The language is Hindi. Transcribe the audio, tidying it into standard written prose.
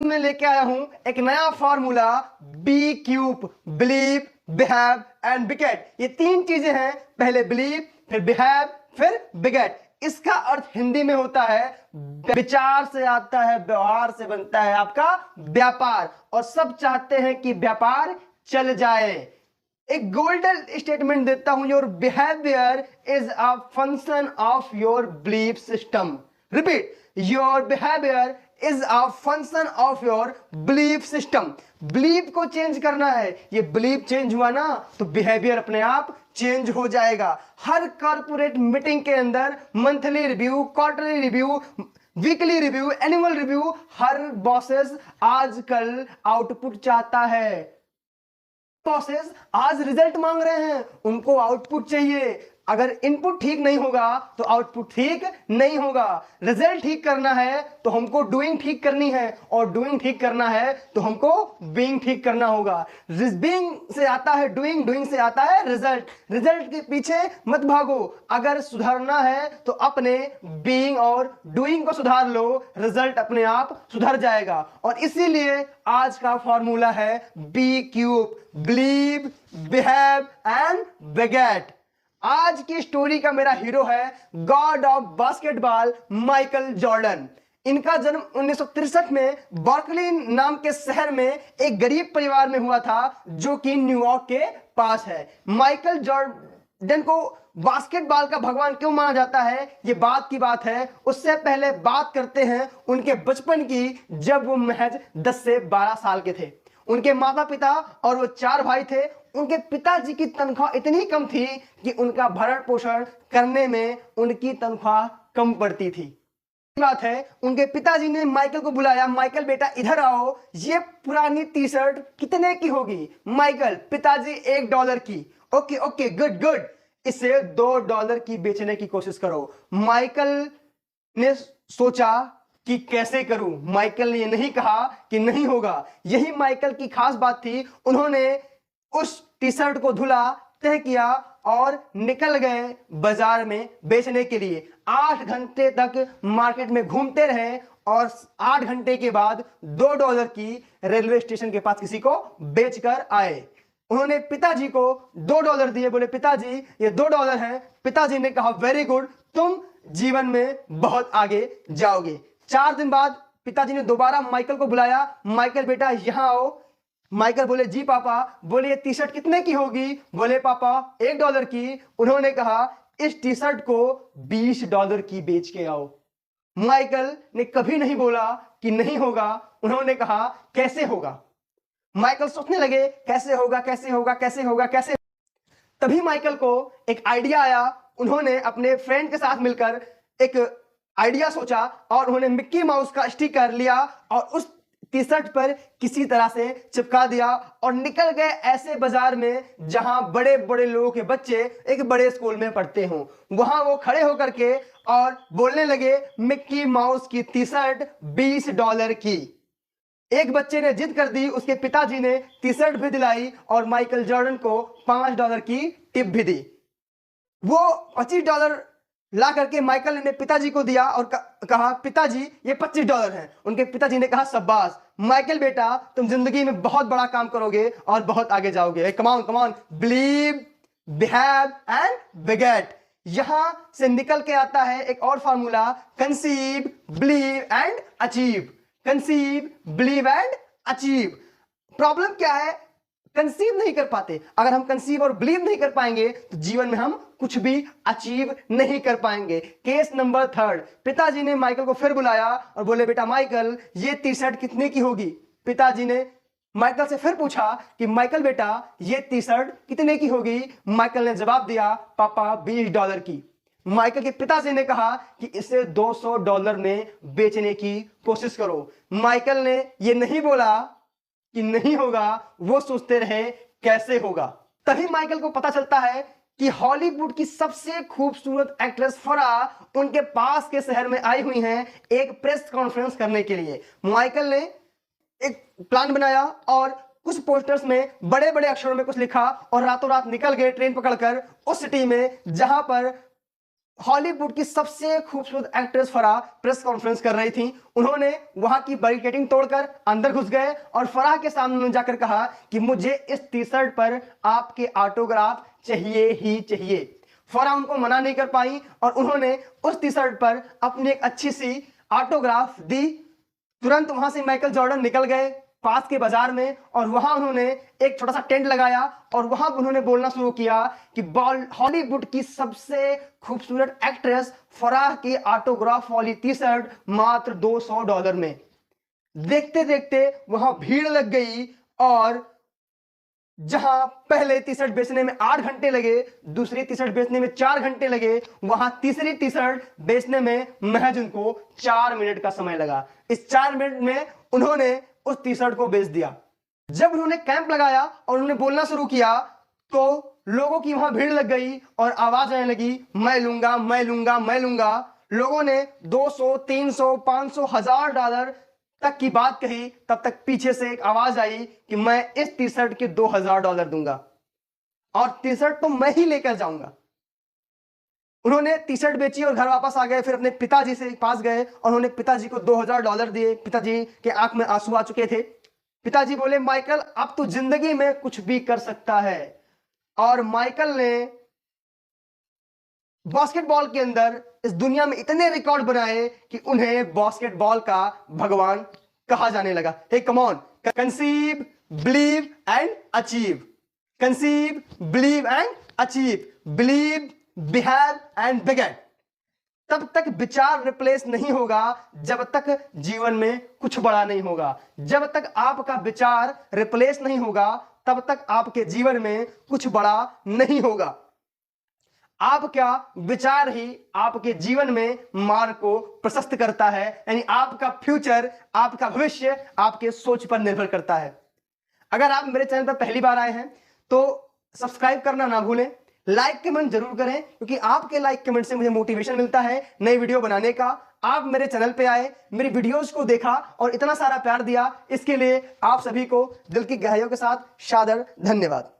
मैं लेके आया हूं एक नया formula, B cube, believe, behave and beget. ये तीन चीजें हैं, पहले बिलीव, फिर बिहेव, फिर बिगेट। इसका अर्थ हिंदी में होता है विचार से आता है, व्यवहार से बनता है आपका व्यापार, और सब चाहते हैं कि व्यापार चल जाए। एक गोल्डन स्टेटमेंट देता हूं, your behaviour is a function of your belief system. Repeat, your behaviour is a function of your belief system. Belief को चेंज करना है, ये बिलीफ चेंज हुआ ना तो बिहेवियर अपने आप चेंज हो जाएगा। हर कॉर्पोरेट मीटिंग के अंदर monthly review, quarterly review, weekly review, annual review, हर बॉसेस आजकल आउटपुट चाहता है। बॉसेस आज रिजल्ट मांग रहे हैं, उनको आउटपुट चाहिए। अगर इनपुट ठीक नहीं होगा तो आउटपुट ठीक नहीं होगा। रिजल्ट ठीक करना है तो हमको डूइंग ठीक करनी है, और डूइंग ठीक करना है तो हमको बीइंग ठीक करना होगा। बीइंग से आता है डूइंग, डूइंग से आता है रिजल्ट। रिजल्ट के पीछे मत भागो, अगर सुधारना है तो अपने बीइंग और डूइंग को सुधार लो, रिजल्ट अपने आप सुधर जाएगा। और इसीलिए आज का फॉर्मूला है B cube, believe, behave and beget. आज की स्टोरी का मेरा हीरो है god of basketball Michael Jordan. इनका जन्म 1963 में बर्कली नाम के शहर में एक गरीब परिवार में हुआ था, जो कि न्यूयॉर्क के पास है। माइकल जॉर्डन को बास्केटबॉल का भगवान क्यों माना जाता है, ये बात की बात है। उससे पहले बात करते हैं उनके बचपन की, जब वो महज 10 से 12 साल के थे। उनके माता पिता और वो 4 भाई थे। उनके पिताजी की तनख्वाह इतनी कम थी कि उनका भरण पोषण करने में उनकी तनख्वाह कम पड़ती थी। बात है, उनके पिताजी ने माइकल को बुलाया, माइकल बेटा इधर आओ, ये पुरानी टी शर्ट कितने की होगी? माइकल, पिताजी $1 की। ओके ओके, गुड गुड, इसे $2 की बेचने की कोशिश करो। माइकल ने सोचा कि कैसे करूं। माइकल ने यह नहीं कहा कि नहीं होगा, यही माइकल की खास बात थी। उन्होंने उस टी शर्ट को धुला, तय किया और निकल गए बाजार में बेचने के लिए। 8 घंटे तक मार्केट में घूमते रहे और 8 घंटे के बाद $2 की रेलवे स्टेशन के पास किसी को बेचकर आए। उन्होंने पिताजी को $2 दिए, बोले पिताजी ये $2 है। पिताजी ने कहा वेरी गुड, तुम जीवन में बहुत आगे जाओगे। 4 दिन बाद पिताजी ने दोबारा माइकल को बुलाया, माइकल बेटा यहां आओ। माइकल बोले जी पापा। बोले ये टी शर्ट कितने की होगी? बोले पापा $1 की। उन्होंने कहा इस टी शर्ट को $20 की बेच के आओ। माइकल ने कभी नहीं बोला कि नहीं होगा। उन्होंने कहा कैसे होगा? माइकल सोचने लगे कैसे होगा, कैसे होगा, कैसे होगा, कैसे। तभी माइकल को एक आइडिया आया। उन्होंने अपने फ्रेंड के साथ मिलकर एक आइडिया सोचा और उन्होंने मिक्की माउस का स्टिकर लिया और उस टी शर्ट पर किसी तरह से चिपका दिया और निकल गए ऐसे बाजार में जहां बड़े बड़े लोगों के बच्चे एक बड़े स्कूल में पढ़ते हों। वहां वो खड़े होकर के और बोलने लगे मिक्की माउस की टी शर्ट $20 की। एक बच्चे ने जिद कर दी, उसके पिताजी ने टी शर्ट भी दिलाई और माइकल जॉर्डन को $5 की टिप भी दी। वो $25 ला करके माइकल ने पिताजी को दिया और कहा पिताजी ये $25 है। उनके पिताजी ने कहा शाबाश माइकल बेटा, तुम जिंदगी में बहुत बड़ा काम करोगे और बहुत आगे जाओगे। Come on come on, believe, behave and beget. यहां से निकल के आता है एक और formula, conceive, believe and achieve. Conceive, believe and achieve. Problem क्या है? कंसीव नहीं कर पाते। अगर हम कंसीव और बिलीव नहीं कर पाएंगे तो जीवन में हम कुछ भी अचीव नहीं कर पाएंगे। केस नंबर 3, पिताजी ने माइकल को फिर बुलाया और बोले बेटा माइकल ये टी शर्ट कितने की होगी? पिताजी ने माइकल से फिर पूछा कि माइकल बेटा ये टी शर्ट कितने की होगी? माइकल ने जवाब दिया पापा $20 की। माइकल के पिताजी ने कहा कि इसे $200 में बेचने की कोशिश करो। माइकल ने यह नहीं बोला कि नहीं होगा, वो सोचते रहे कैसे होगा। तभी माइकल को पता चलता है कि हॉलीवुड की सबसे खूबसूरत एक्ट्रेस फरा उनके पास के शहर में आई हुई हैं एक प्रेस कॉन्फ्रेंस करने के लिए। माइकल ने एक प्लान बनाया और कुछ पोस्टर्स में बड़े बड़े अक्षरों में कुछ लिखा और रातों रात निकल गए ट्रेन पकड़कर उस सिटी में जहां पर हॉलीवुड की सबसे खूबसूरत एक्ट्रेस फराह प्रेस कॉन्फ्रेंस कर रही थी। उन्होंने वहां की बैरिकेडिंग तोड़कर अंदर घुस गए और फराह के सामने उन्होंने जाकर कहा कि मुझे इस टी शर्ट पर आपके ऑटोग्राफ चाहिए ही चाहिए। फराह उनको मना नहीं कर पाई और उन्होंने उस टी शर्ट पर अपनी एक अच्छी सी ऑटोग्राफ दी। तुरंत वहां से माइकल जॉर्डन निकल गए पास के बाजार में और वहां उन्होंने एक छोटा सा टेंट लगाया और वहां उन्होंने बोलना शुरू किया कि हॉलीवुड की सबसे खूबसूरत एक्ट्रेस फराह की ऑटोग्राफ वाली टी शर्ट मात्र $200 में। देखते देखते वहां भीड़ लग गई और जहां पहले टी शर्ट बेचने में 8 घंटे लगे, दूसरी टी शर्ट बेचने में 4 घंटे लगे, वहां तीसरी टी शर्ट बेचने में महज उनको 4 मिनट का समय लगा। इस 4 मिनट में उन्होंने उस टी शर्ट को बेच दिया। जब उन्होंने कैंप लगाया और उन्होंने बोलना शुरू किया तो लोगों की वहां भीड़ लग गई और आवाज आने लगी, मैं लूंगा, मैं लूंगा, मैं लूंगा। लोगों ने 200, 300, 500, $1000 तक की बात कही। तब तक पीछे से एक आवाज आई कि मैं इस टी शर्ट के $2000 दूंगा और टी शर्ट तो मैं ही लेकर जाऊंगा। उन्होंने टी शर्ट बेची और घर वापस आ गए। फिर अपने पिताजी से पास गए और उन्होंने पिताजी को $2000 दिए। पिताजी के आंख में आंसू आ चुके थे। पिताजी बोले, माइकल अब तो जिंदगी में कुछ भी कर सकता है। और माइकल ने बास्केटबॉल के अंदर इस दुनिया में इतने रिकॉर्ड बनाए कि उन्हें बास्केटबॉल का भगवान कहा जाने लगा। Hey come on, conceive, believe and achieve, conceive, believe and achieve, believe, behave and beget. तब तक विचार रिप्लेस नहीं होगा जब तक जीवन में कुछ बड़ा नहीं होगा। जब तक आपका विचार रिप्लेस नहीं होगा तब तक आपके जीवन में कुछ बड़ा नहीं होगा। आपका विचार ही आपके जीवन में मार्ग को प्रशस्त करता है, यानी आपका फ्यूचर, आपका भविष्य आपके सोच पर निर्भर करता है। अगर आप मेरे चैनल पर पहली बार आए हैं तो सब्सक्राइब करना ना भूलें, लाइक कमेंट जरूर करें क्योंकि आपके लाइक कमेंट से मुझे मोटिवेशन मिलता है नई वीडियो बनाने का। आप मेरे चैनल पे आए, मेरी वीडियोस को देखा और इतना सारा प्यार दिया, इसके लिए आप सभी को दिल की गहराइयों के साथ सादर धन्यवाद।